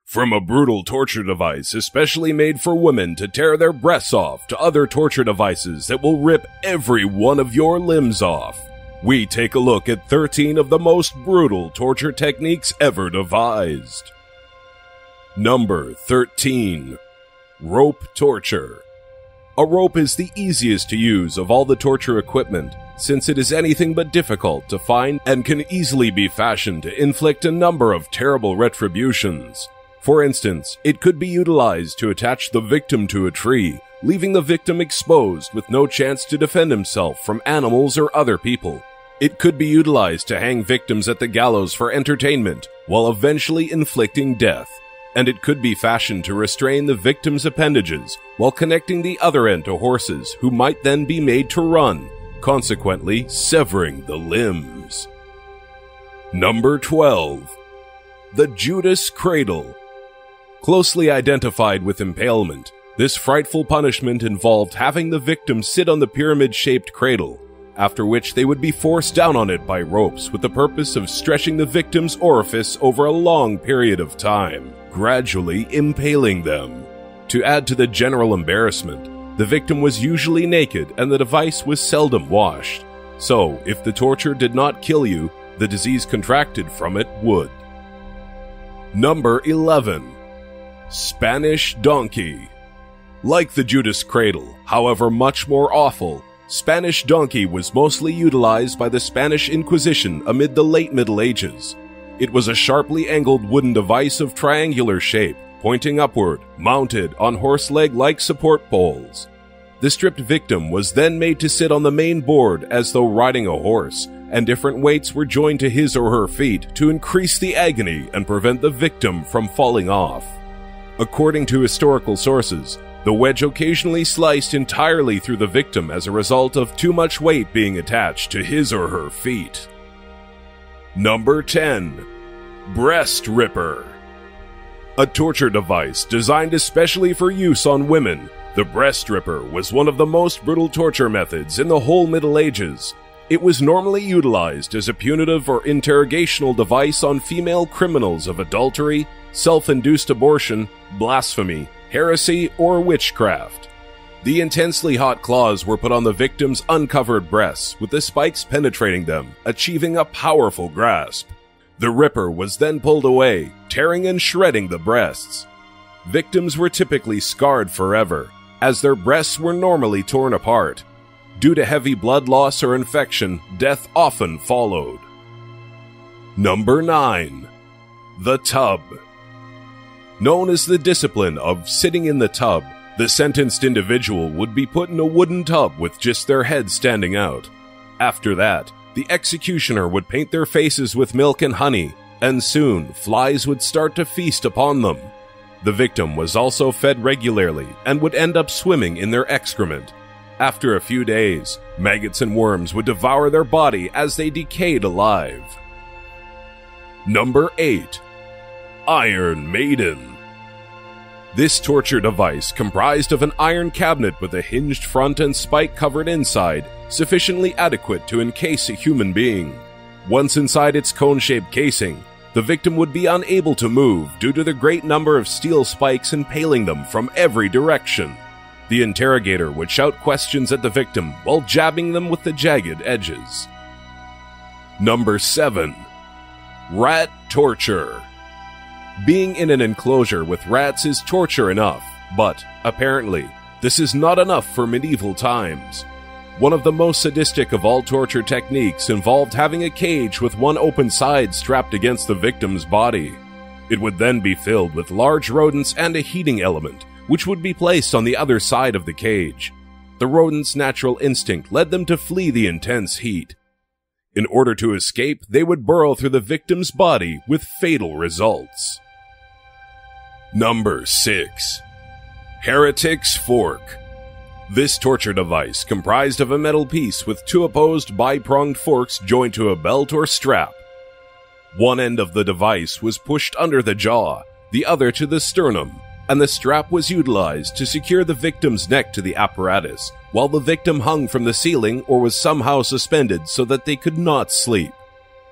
From a brutal torture device especially made for women to tear their breasts off to other torture devices that will rip every one of your limbs off, we take a look at 13 of the most brutal torture techniques ever devised. Number 13. Rope torture. A rope is the easiest to use of all the torture equipment, since it is anything but difficult to find and can easily be fashioned to inflict a number of terrible retributions. For instance, it could be utilized to attach the victim to a tree, leaving the victim exposed with no chance to defend himself from animals or other people. It could be utilized to hang victims at the gallows for entertainment, while eventually inflicting death. And it could be fashioned to restrain the victim's appendages, while connecting the other end to horses, who might then be made to run, consequently severing the limbs. Number 12. The Judas Cradle. Closely identified with impalement, this frightful punishment involved having the victim sit on the pyramid-shaped cradle, after which they would be forced down on it by ropes with the purpose of stretching the victim's orifice over a long period of time, gradually impaling them. To add to the general embarrassment, the victim was usually naked and the device was seldom washed. So, if the torture did not kill you, the disease contracted from it would. Number 11. Spanish Donkey. Like the Judas Cradle, however much more awful, Spanish Donkey was mostly utilized by the Spanish Inquisition amid the late Middle Ages. It was a sharply angled wooden device of triangular shape, pointing upward, mounted on horse leg-like support poles. The stripped victim was then made to sit on the main board as though riding a horse, and different weights were joined to his or her feet to increase the agony and prevent the victim from falling off. According to historical sources, the wedge occasionally sliced entirely through the victim as a result of too much weight being attached to his or her feet. Number 10. Breast Ripper. A torture device designed especially for use on women, the breast ripper was one of the most brutal torture methods in the whole Middle Ages. It was normally utilized as a punitive or interrogational device on female criminals of adultery, self-induced abortion, blasphemy, heresy, or witchcraft. The intensely hot claws were put on the victim's uncovered breasts, with the spikes penetrating them, achieving a powerful grasp. The ripper was then pulled away, tearing and shredding the breasts. Victims were typically scarred forever, as their breasts were normally torn apart. Due to heavy blood loss or infection, death often followed. Number 9. The Tub. Known as the discipline of sitting in the tub, the sentenced individual would be put in a wooden tub with just their head standing out. After that, the executioner would paint their faces with milk and honey, and soon flies would start to feast upon them. The victim was also fed regularly and would end up swimming in their excrement. After a few days, maggots and worms would devour their body as they decayed alive. Number 8. Iron Maiden. This torture device, comprised of an iron cabinet with a hinged front and spike-covered inside, sufficiently adequate to encase a human being. Once inside its cone-shaped casing, the victim would be unable to move due to the great number of steel spikes impaling them from every direction. The interrogator would shout questions at the victim while jabbing them with the jagged edges. Number 7. Rat torture. Being in an enclosure with rats is torture enough, but, apparently, this is not enough for medieval times. One of the most sadistic of all torture techniques involved having a cage with one open side strapped against the victim's body. It would then be filled with large rodents and a heating element, which would be placed on the other side of the cage. The rodents' natural instinct led them to flee the intense heat. In order to escape, they would burrow through the victim's body with fatal results. Number 6. Heretics Fork. This torture device comprised of a metal piece with two opposed bi-pronged forks joined to a belt or strap. One end of the device was pushed under the jaw, the other to the sternum, and the strap was utilized to secure the victim's neck to the apparatus, while the victim hung from the ceiling or was somehow suspended so that they could not sleep.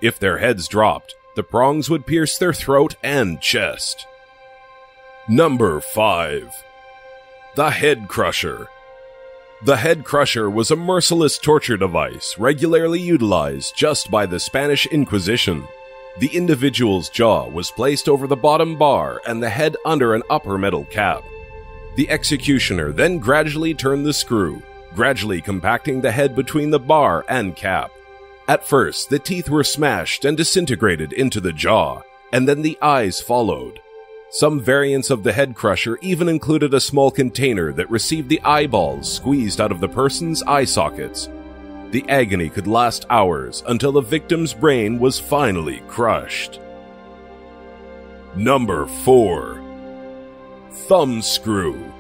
If their heads dropped, the prongs would pierce their throat and chest. Number 5. The Head Crusher. The head crusher was a merciless torture device regularly utilized just by the Spanish Inquisition. The individual's jaw was placed over the bottom bar and the head under an upper metal cap. The executioner then gradually turned the screw, gradually compacting the head between the bar and cap. At first, the teeth were smashed and disintegrated into the jaw, and then the eyes followed. Some variants of the head crusher even included a small container that received the eyeballs squeezed out of the person's eye sockets. The agony could last hours until the victim's brain was finally crushed. Number 4. Thumbscrew.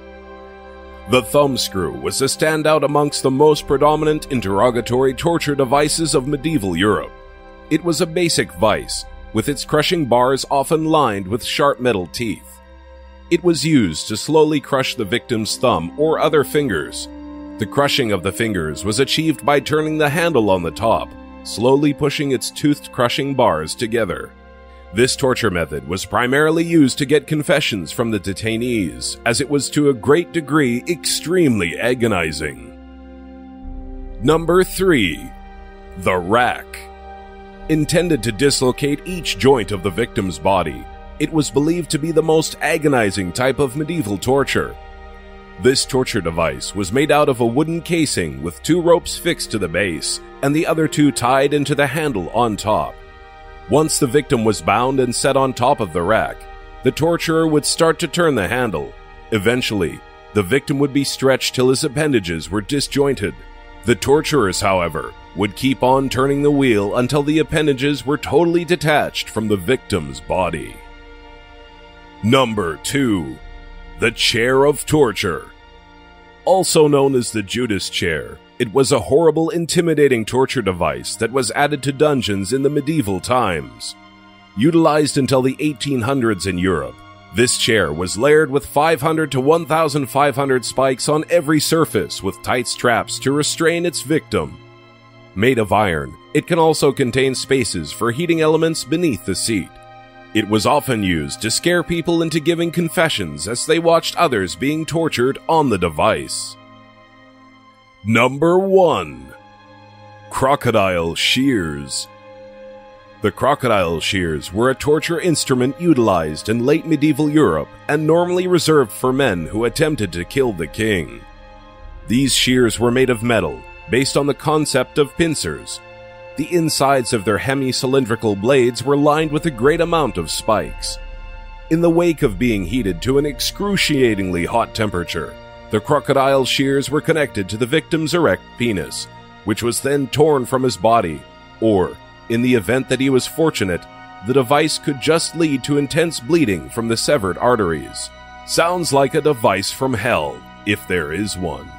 The thumbscrew was a standout amongst the most predominant interrogatory torture devices of medieval Europe. It was a basic vice, with its crushing bars often lined with sharp metal teeth. It was used to slowly crush the victim's thumb or other fingers. The crushing of the fingers was achieved by turning the handle on the top, slowly pushing its toothed crushing bars together. This torture method was primarily used to get confessions from the detainees, as it was to a great degree extremely agonizing. Number 3. The Rack. Intended to dislocate each joint of the victim's body, it was believed to be the most agonizing type of medieval torture. This torture device was made out of a wooden casing with 2 ropes fixed to the base and the other 2 tied into the handle on top. Once the victim was bound and set on top of the rack, the torturer would start to turn the handle. Eventually, the victim would be stretched till his appendages were disjointed. The torturers, however, would keep on turning the wheel until the appendages were totally detached from the victim's body. Number 2. The Chair of Torture. Also known as the Judas chair, it was a horrible, intimidating torture device that was added to dungeons in the medieval times. Utilized until the 1800s in Europe, this chair was layered with 500 to 1,500 spikes on every surface with tight straps to restrain its victim. Made of iron, it can also contain spaces for heating elements beneath the seat. It was often used to scare people into giving confessions as they watched others being tortured on the device. Number 1. Crocodile Shears. The crocodile shears were a torture instrument utilized in late medieval Europe and normally reserved for men who attempted to kill the king. These shears were made of metal, based on the concept of pincers. The insides of their hemi-cylindrical blades were lined with a great amount of spikes. In the wake of being heated to an excruciatingly hot temperature, the crocodile shears were connected to the victim's erect penis, which was then torn from his body, or, in the event that he was fortunate, the device could just lead to intense bleeding from the severed arteries. Sounds like a device from hell, if there is one.